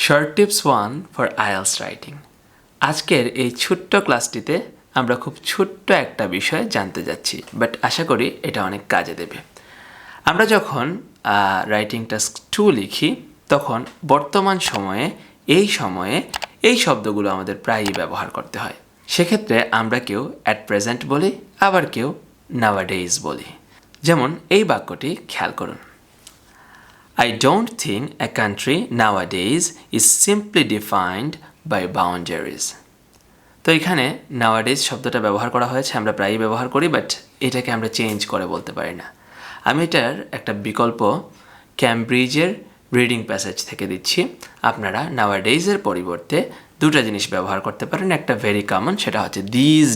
Short tips 1 for IELTS writing. আজকের এই ছোট্ট ক্লাসটিতে আমরা খুব ছোট্ট একটা বিষয় জানতে যাচ্ছি, বাট আশা করি এটা অনেক কাজে দেবে। আমরা যখন রাইটিং টাস্ক 2 লিখি তখন বর্তমান সময়ে এই শব্দগুলো আমাদের প্রায়ই ব্যবহার করতে হয়। সেক্ষেত্রে আমরা কেউ অ্যাট প্রেজেন্ট বলি, আবার কেউ নাওয়াডেজ বলি। যেমন এই বাক্যটি খেয়াল করুন। I don't think a country nowadays is simply defined by boundaries. তো এখানে nowadays শব্দটা ব্যবহার করা হয়েছে, আমরা প্রায়ই ব্যবহার করি, বাট এটাকে আমরা চেঞ্জ করে বলতে পারি না। আমি এটার একটা বিকল্প ক্যামব্রিজের রিডিং প্যাসেজ থেকে দিচ্ছি। আপনারা নাওয়াডেজের পরিবর্তে দুটো জিনিস ব্যবহার করতে পারেন। একটা ভেরি কমন, সেটা হচ্ছে দিজ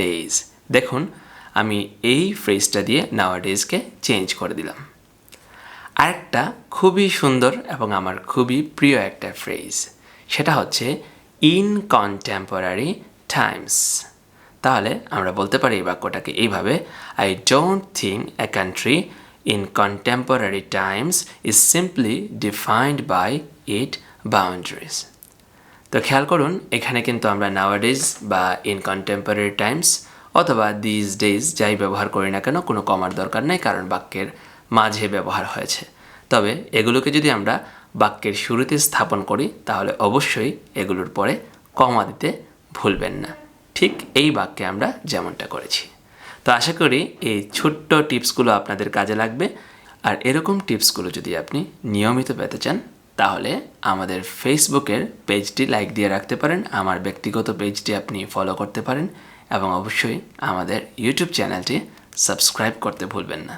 ডেজ। দেখুন আমি এই ফ্রেজটা দিয়ে নাওয়াডেজকে চেঞ্জ করে দিলাম। আরেকটা খুবই সুন্দর এবং আমার খুবই প্রিয় একটা ফ্রেজ, সেটা হচ্ছে ইন কন্টেম্পোরারি টাইমস। তাহলে আমরা বলতে পারি এই বাক্যটাকে এইভাবে, I don't think a country in contemporary times is simply defined by it boundaries. তো খেয়াল করুন এখানে কিন্তু আমরা নাওয়াডেজ বা ইন কন্টেম্পোরারি টাইমস অথবা দিজ ডেজ যাই ব্যবহার করি না কেন কোনো কমার দরকার নেই, কারণ বাক্যের মাঝে ব্যবহার হয়েছে। তবে এগুলোকে যদি আমরা বাক্যের শুরুতে স্থাপন করি তাহলে অবশ্যই এগুলোর পরে কমা দিতে ভুলবেন না, ঠিক এই বাক্যে আমরা যেমনটা করেছি। তো আশা করি এই ছোট্ট টিপসগুলো আপনাদের কাজে লাগবে। আর এরকম টিপসগুলো যদি আপনি নিয়মিত পেতে চান তাহলে আমাদের ফেসবুকের পেজটি লাইক দিয়ে রাখতে পারেন, আমার ব্যক্তিগত পেজটি আপনি ফলো করতে পারেন এবং অবশ্যই আমাদের ইউটিউব চ্যানেলটি সাবস্ক্রাইব করতে ভুলবেন না।